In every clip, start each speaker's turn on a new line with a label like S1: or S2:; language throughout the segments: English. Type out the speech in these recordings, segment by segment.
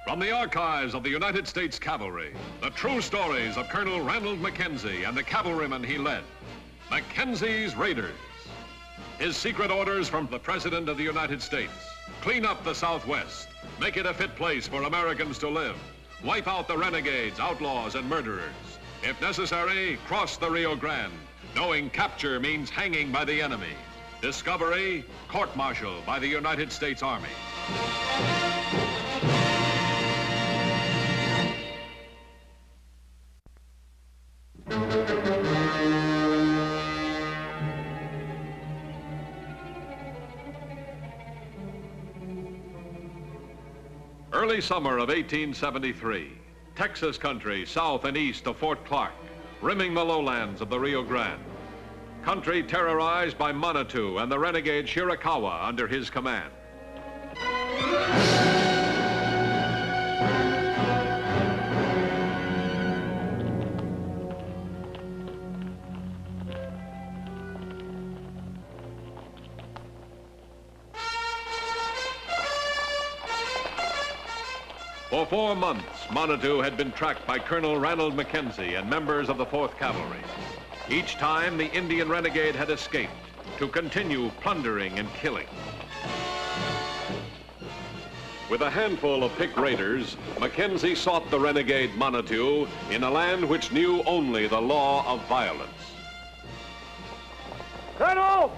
S1: From the archives of the United States Cavalry, the true stories of Colonel Ranald Mackenzie and the cavalrymen he led. Mackenzie's Raiders. His secret orders from the President of the United States. Clean up the Southwest. Make it a fit place for Americans to live. Wipe out the renegades, outlaws, and murderers. If necessary, cross the Rio Grande, knowing capture means hanging by the enemy. Discovery, court-martial by the United States Army. Early summer of 1873, Texas country south and east of Fort Clark, rimming the lowlands of the Rio Grande. Country terrorized by Manitou and the renegade Shirakawa under his command. For 4 months, Manitou had been tracked by Colonel Ranald Mackenzie and members of the 4th Cavalry. Each time, the Indian renegade had escaped to continue plundering and killing. With a handful of picked raiders, Mackenzie sought the renegade Manitou in a land which knew only the law of violence.
S2: Colonel!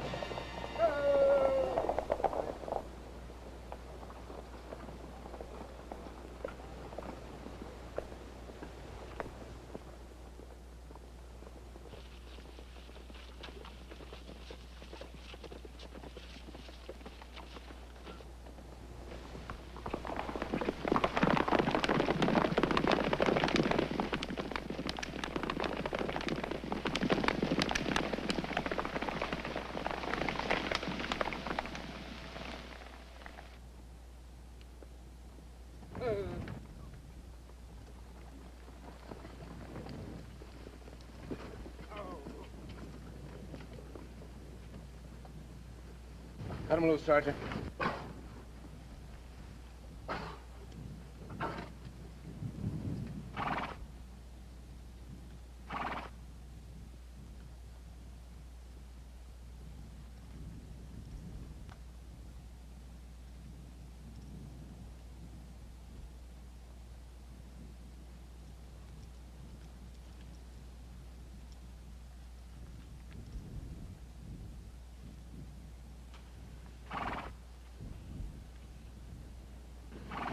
S2: Cut him loose, Sergeant.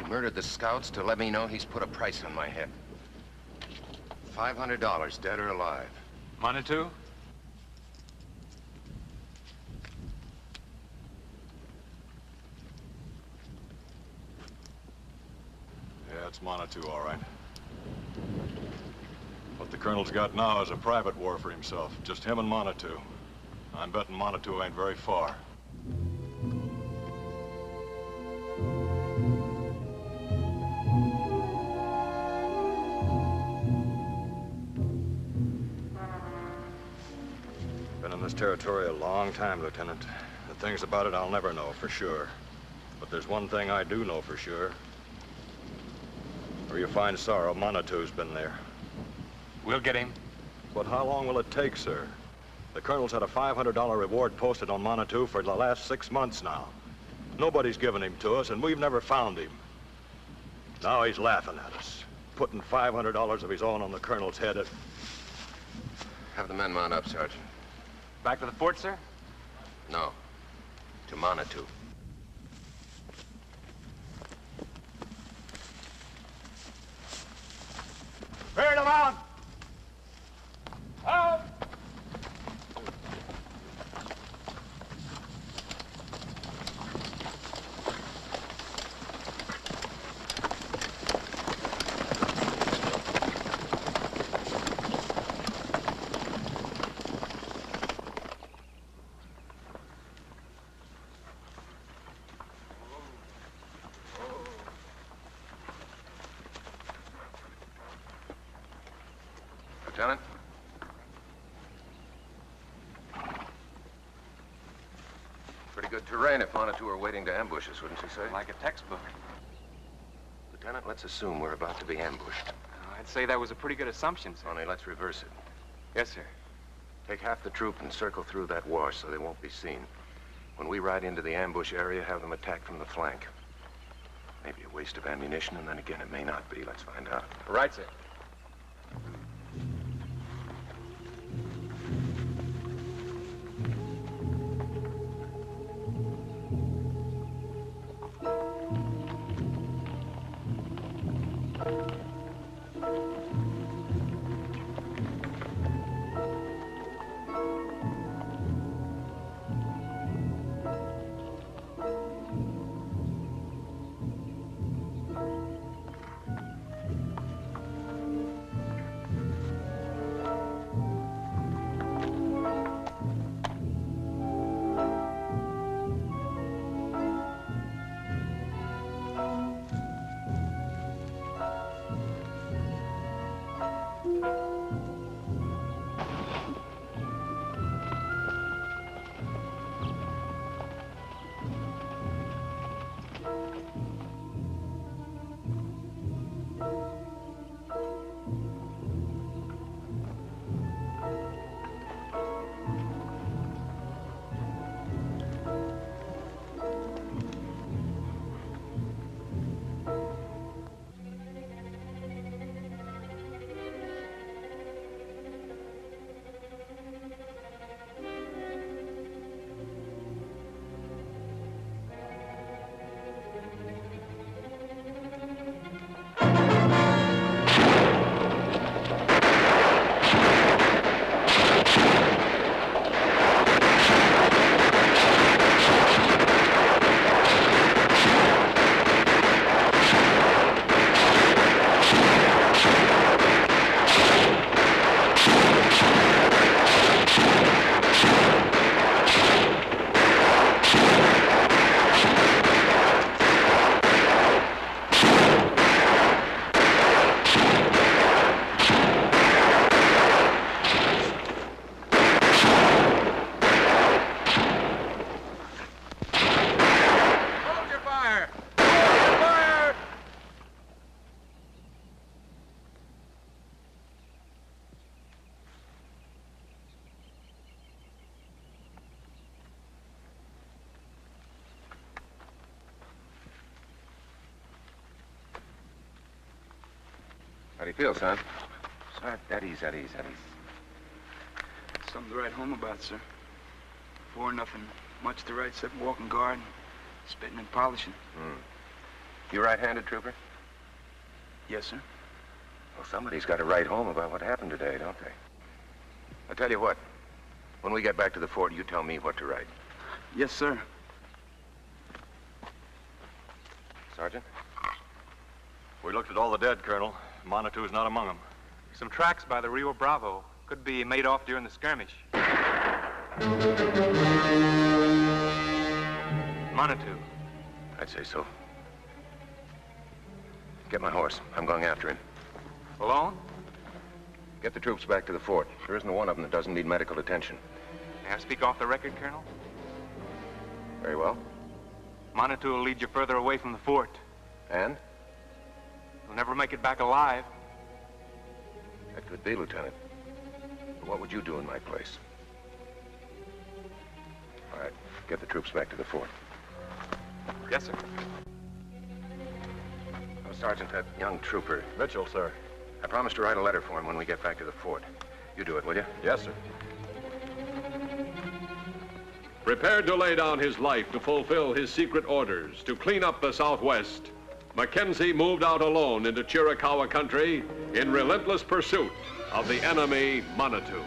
S3: Murdered the scouts to let me know he's put a price on my head. $500, dead or alive.
S4: Manitou?
S5: Yeah, it's Manitou, all right. What the colonel's got now is a private war for himself. Just him and Manitou. I'm betting Manitou ain't very far. This territory a long time, Lieutenant. The things about it I'll never know for sure. But there's one thing I do know for sure. Where you find sorrow, Manitou's been there.
S4: We'll get him.
S5: But how long will it take, sir? The colonel's had a $500 reward posted on Manitou for the last 6 months now. Nobody's given him to us, and we've never found him. Now he's laughing at us, putting $500 of his own on the colonel's head.
S3: Have the men mount up, Sergeant.
S4: Back to the fort, sir?
S3: No. To Manitou.
S2: Clear them out! Out!
S3: Lieutenant? Pretty good terrain if Manitou were waiting to ambush us, wouldn't you say?
S4: Like a textbook.
S3: Lieutenant, let's assume we're about to be ambushed.
S4: I'd say that was a pretty good assumption, sir.
S3: Only let's reverse it.
S4: Yes, sir.
S3: Take half the troop and circle through that wash so they won't be seen. When we ride into the ambush area, have them attack from the flank. Maybe a waste of ammunition, and then again, it may not be. Let's find out.
S4: Right, sir.
S3: How do you feel, son? Sir, at ease.
S6: Something to write home about, sir. Before, nothing much to write except walking guard, spitting and polishing.
S3: You right-handed, trooper?
S6: Yes, sir.
S3: Well, somebody's got to write home about what happened today, don't they? I'll tell you what. When we get back to the fort, you tell me what to write.
S6: Yes, sir.
S3: Sergeant?
S5: We looked at all the dead, Colonel. Monitu's not among them.
S4: Some tracks by the Rio Bravo. Could be made off during the skirmish. Manitou.
S3: I'd say so. Get my horse. I'm going after him.
S4: Alone?
S3: Get the troops back to the fort. There isn't one of them that doesn't need medical attention.
S4: May I speak off the record, Colonel?
S3: Very well.
S4: Manitou will lead you further away from the fort.
S3: And?
S4: You'll never make it back alive.
S3: That could be, Lieutenant. But what would you do in my place? All right. Get the troops back to the fort.
S4: Yes, sir.
S3: Oh, Sergeant, that young trooper.
S5: Mitchell, sir.
S3: I promised to write a letter for him when we get back to the fort. You do it, will you?
S5: Yes, sir.
S1: Prepared to lay down his life to fulfill his secret orders to clean up the Southwest, Mackenzie moved out alone into Chiricahua country in relentless pursuit of the enemy, Manitou.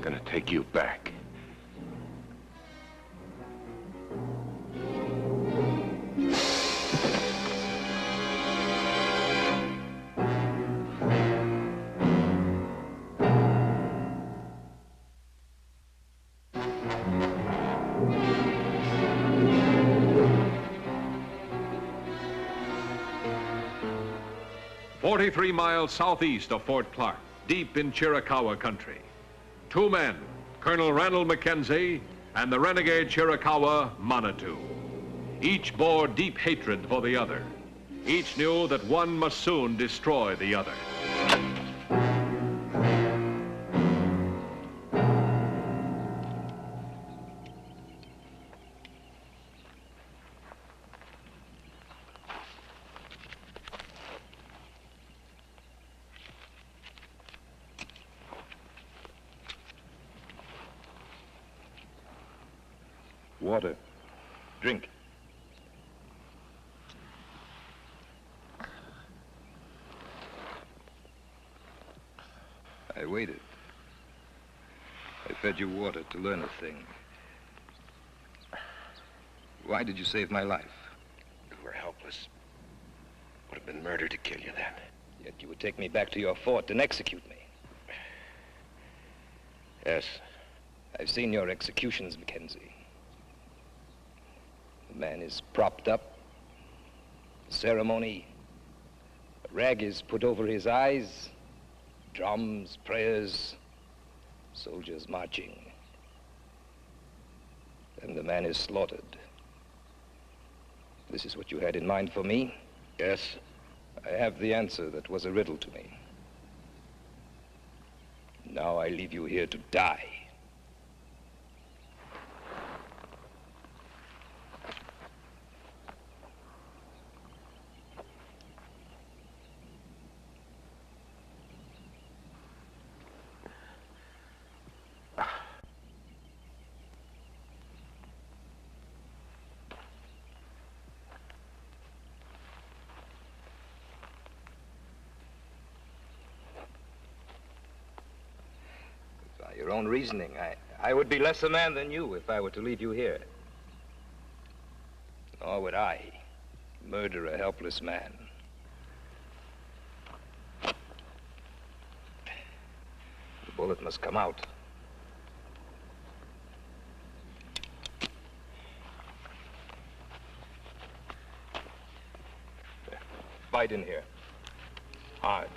S3: gonna take you back.
S1: "43 miles southeast of Fort Clark, deep in Chiricahua country. Two men, Colonel Ranald Mackenzie and the renegade Chiricahua Manitou. Each bore deep hatred for the other. Each knew that one must soon destroy the other.
S3: Water. Drink.
S7: I waited. I fed you water to learn a thing. Why did you save my life?
S3: You were helpless. Would have been murder to kill you then.
S7: Yet you would take me back to your fort and execute me.
S3: Yes.
S7: I've seen your executions, Mackenzie. The man is propped up. The ceremony. A rag is put over his eyes. Drums, prayers, soldiers marching. Then the man is slaughtered. This is what you had in mind for me?
S3: Yes.
S7: I have the answer that was a riddle to me. Now I leave you here to die. Your own reasoning. I would be less a man than you if I were to leave you here. Nor would I murder a helpless man. The bullet must come out. Fight in here. Hard.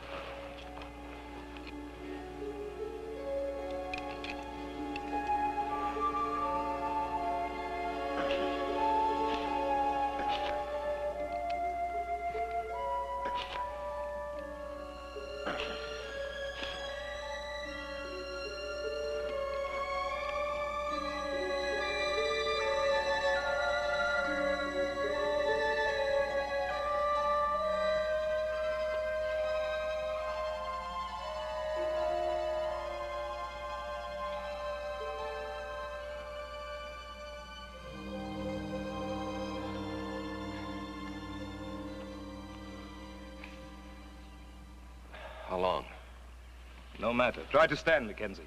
S3: How long?
S7: No matter. Try to stand, Mackenzie.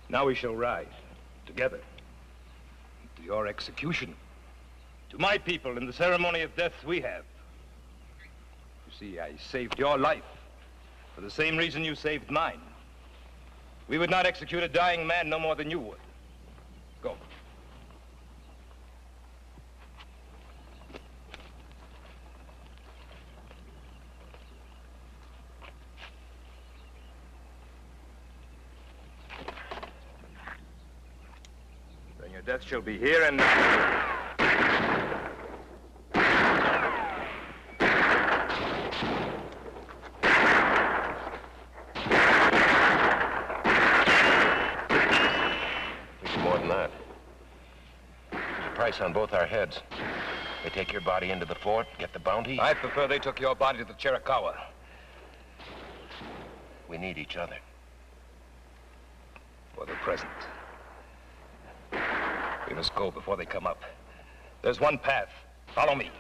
S7: Now we shall ride together to your execution, to my people in the ceremony of death we have. You see, I saved your life for the same reason you saved mine. We would not execute a dying man no more than you would. Go. Your death shall be here and now.
S3: We do more than that. There's a price on both our heads. They take your body into the fort, get the bounty.
S7: I prefer they took your body to the Chiricahua.
S3: We need each other.
S7: For the present. We must go before they come up. There's one path. Follow me.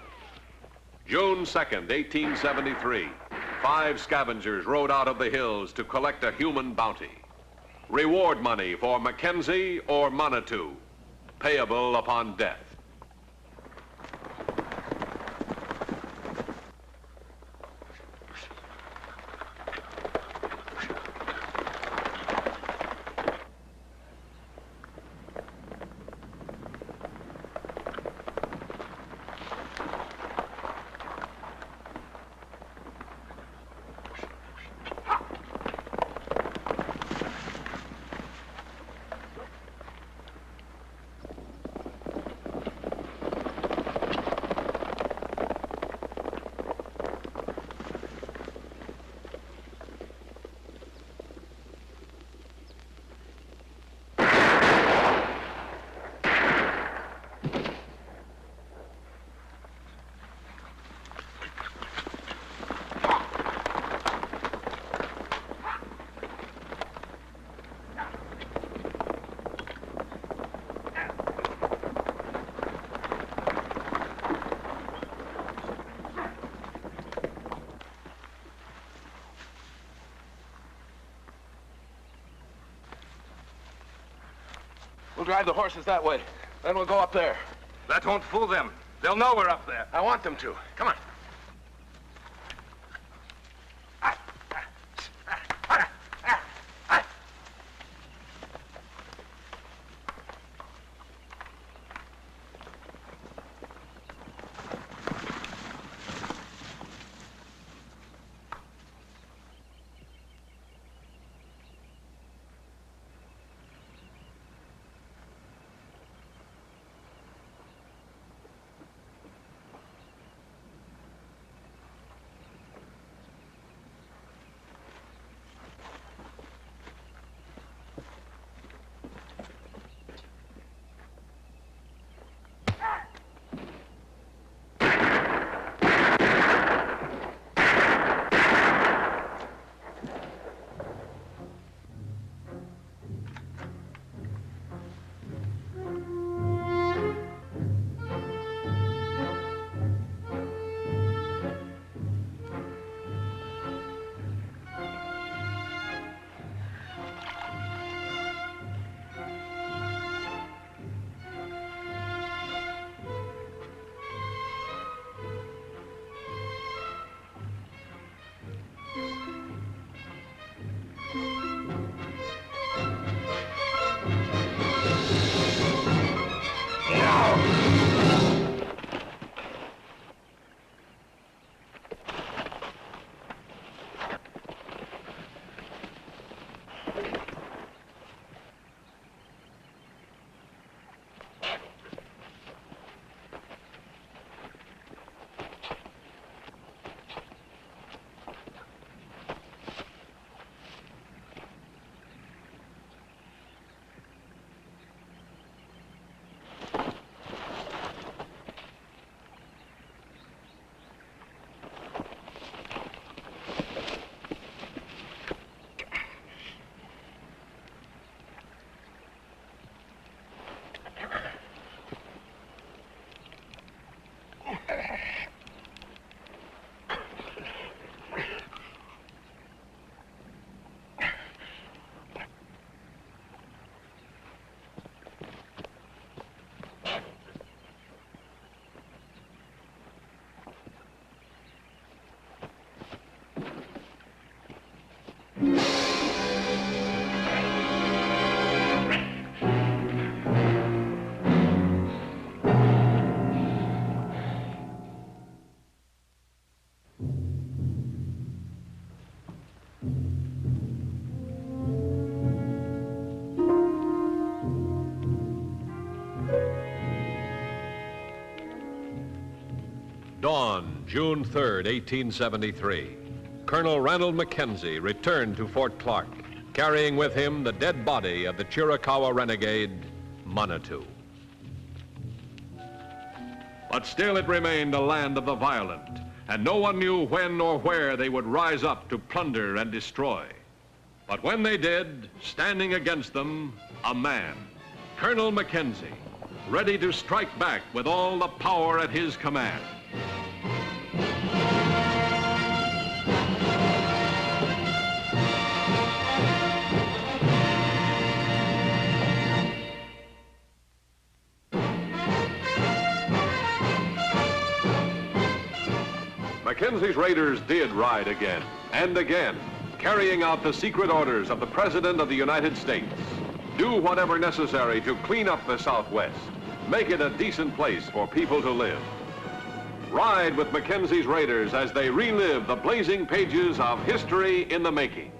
S1: June 2nd, 1873. 5 scavengers rode out of the hills to collect a human bounty. Reward money for Mackenzie or Manitou, payable upon death.
S2: We'll drive the horses that way. Then we'll go up there.
S7: That won't fool them. They'll know we're up there.
S2: I want them to. Come on.
S1: Dawn, June 3rd, 1873. Colonel Ranald Mackenzie returned to Fort Clark, carrying with him the dead body of the Chiricahua renegade, Manitou. But still it remained a land of the violent, and no one knew when or where they would rise up to plunder and destroy. But when they did, standing against them, a man, Colonel Mackenzie, ready to strike back with all the power at his command. Mackenzie's Raiders did ride again and again, carrying out the secret orders of the President of the United States. Do whatever necessary to clean up the Southwest. Make it a decent place for people to live. Ride with Mackenzie's Raiders as they relive the blazing pages of history in the making.